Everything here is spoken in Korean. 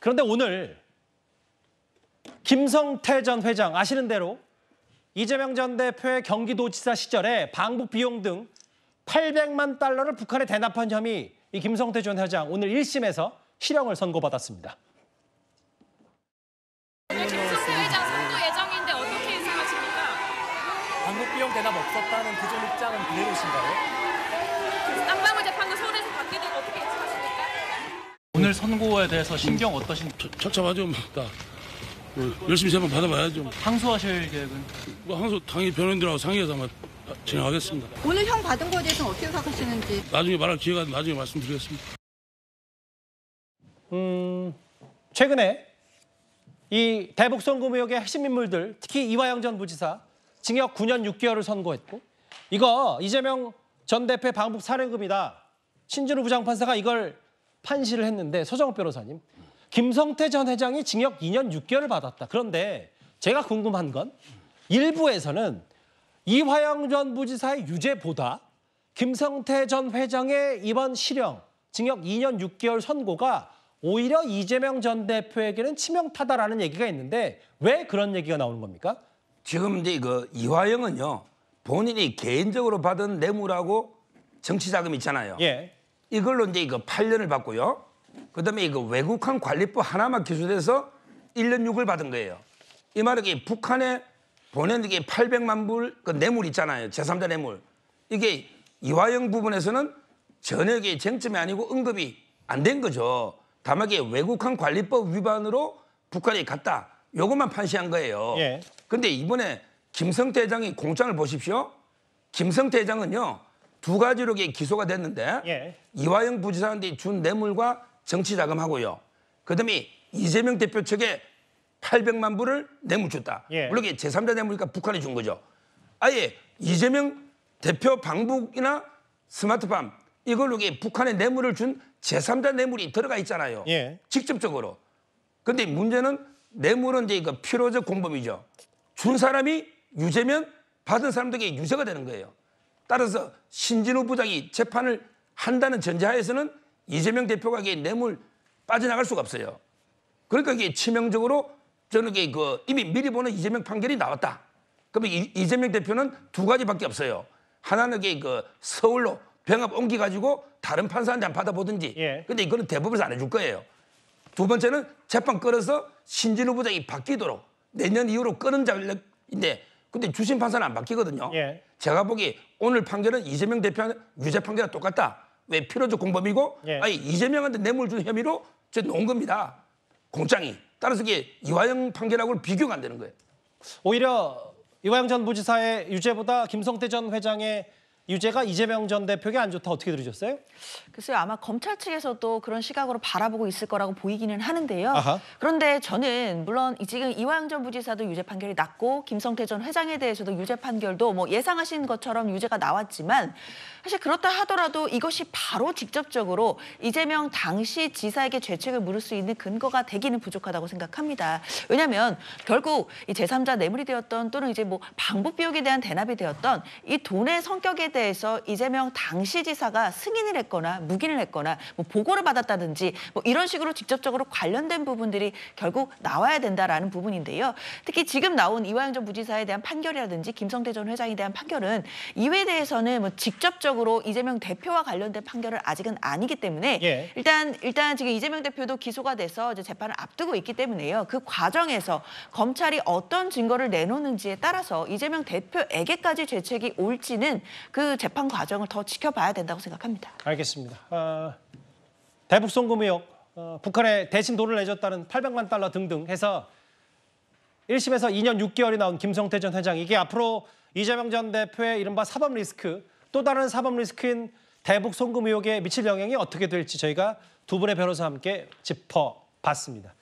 그런데 오늘 김성태 전 회장 아시는 대로 이재명 전 대표의 경기도지사 시절에 방북 비용 등 800만 달러를 북한에 대납한 혐의 이 김성태 전 회장 오늘 1심에서 실형을 선고받았습니다. 오늘 김성태 회장 선고 예정인데 어떻게 예상하십니까? 방북 비용 대납 없었다는 기존 입장은 그대로신가요? 쌍방울 재판도 서울에서 받게 되고 어떻게 예측하십니까? 오늘 선고에 대해서 신경 어떠신지? 처참하죠. 열심히 재판 받아봐야죠. 항소하실 계획은? 항소 당연히 변호인들하고 상의해서 아마 진행하겠습니다. 오늘 형 받은 거에 대해서는 어떻게 생각하시는지? 나중에 말할 기회가 나중에 말씀드리겠습니다. 최근에 이 대북 송금 의혹의 핵심 인물들, 특히 이화영 전 부지사 징역 9년 6개월을 선고했고, 이거 이재명 전 대표의 방북 사례금이다. 신진우 부장판사가 이걸 판시를 했는데 서정욱 변호사님, 김성태 전 회장이 징역 2년 6개월을 받았다. 그런데 제가 궁금한 건 일부에서는 이화영 전 부지사의 유죄보다 김성태 전 회장의 이번 실형, 징역 2년 6개월 선고가 오히려 이재명 전 대표에게는 치명타다라는 얘기가 있는데 왜 그런 얘기가 나오는 겁니까? 지금 이제 이화영은요, 본인이 개인적으로 받은 뇌물하고 정치자금 있잖아요. 예. 이걸로 이제 8년을 받고요. 그다음에 외국한 관리법 하나만 기소돼서 1년 6을 받은 거예요. 이 말은 북한에 보낸 800만 불 그 뇌물 있잖아요. 제3자 뇌물. 이게 이화영 부분에서는 전혀 쟁점이 아니고 언급이 안 된 거죠. 다만 외국한 관리법 위반으로 북한에 갔다. 요것만 판시한 거예요. 예. 근데 이번에 김성태 회장이 공장을 보십시오. 김성태 회장은요, 두 가지로 기소가 됐는데 예. 이화영 부지사한테 준 뇌물과 정치자금하고요. 그다음에 이재명 대표 측에 800만 불을 뇌물 줬다. 예. 물론 이게 제3자 뇌물이니까 북한이 준 거죠. 아예 이재명 대표 방북이나 스마트팜 이걸로 북한에 뇌물을 준 제3자 뇌물이 들어가 있잖아요. 예. 직접적으로. 근데 문제는 뇌물은 이제 필요적 공범이죠. 준 사람이 유죄면 받은 사람들에게 유죄가 되는 거예요. 따라서 신진우 부장이 재판을 한다는 전제하에서는 이재명 대표가 뇌물 빠져나갈 수가 없어요. 그러니까 이게 치명적으로 저는 이미 미리 보는 이재명 판결이 나왔다. 그러면 이재명 대표는 두 가지밖에 없어요. 하나는 서울로 병합 옮겨가지고 다른 판사한테 안 받아보든지. 예. 근데 이거는 대법에서 안 해줄 거예요. 두 번째는 재판 끌어서 신진우 부장이 바뀌도록 내년 이후로 끄는 작업인데 근데 주심 판사는 안 바뀌거든요. 예. 제가 보기 오늘 판결은 이재명 대표 유죄 판결과 똑같다. 왜 필요적 공범이고 예. 아니 이재명한테 뇌물 준 혐의로 저 놓은 겁니다. 공장이. 따라서 이게 이화영 판결하고는 비교가 안 되는 거예요. 오히려 이화영 전 부지사의 유죄보다 김성태 전 회장의 유죄가 이재명 전 대표에게 안 좋다. 어떻게 들으셨어요? 글쎄요, 아마 검찰 측에서도 그런 시각으로 바라보고 있을 거라고 보이기는 하는데요. 아하. 그런데 저는 물론 지금 이화영 전 부지사도 유죄 판결이 났고 김성태 전 회장에 대해서도 유죄 판결도 뭐 예상하신 것처럼 유죄가 나왔지만 사실 그렇다 하더라도 이것이 바로 직접적으로 이재명 당시 지사에게 죄책을 물을 수 있는 근거가 되기는 부족하다고 생각합니다. 왜냐하면 결국 이 제3자 뇌물이 되었던 또는 이제 뭐 방북 비용에 대한 대납이 되었던 이 돈의 성격에 대해서 이재명 당시 지사가 승인을 했거나 묵인을 했거나 뭐 보고를 받았다든지 뭐 이런 식으로 직접적으로 관련된 부분들이 결국 나와야 된다라는 부분인데요. 특히 지금 나온 이화영 전 부지사에 대한 판결이라든지 김성태 전 회장에 대한 판결은 이에 대해서는 뭐 직접적으로 이재명 대표와 관련된 판결은 아직은 아니기 때문에 예. 일단 지금 이재명 대표도 기소가 돼서 이제 재판을 앞두고 있기 때문에요. 그 과정에서 검찰이 어떤 증거를 내놓는지에 따라서 이재명 대표에게까지 죄책이 올지는 그 재판 과정을 더 지켜봐야 된다고 생각합니다. 알겠습니다. 대북 송금 의혹, 북한에 대신 돈을 내줬다는 800만 달러 등등 해서 1심에서 2년 6개월이 나온 김성태 전 회장. 이게 앞으로 이재명 전 대표의 이른바 사법 리스크, 또 다른 사법 리스크인 대북 송금 의혹에 미칠 영향이 어떻게 될지 저희가 두 분의 변호사와 함께 짚어봤습니다.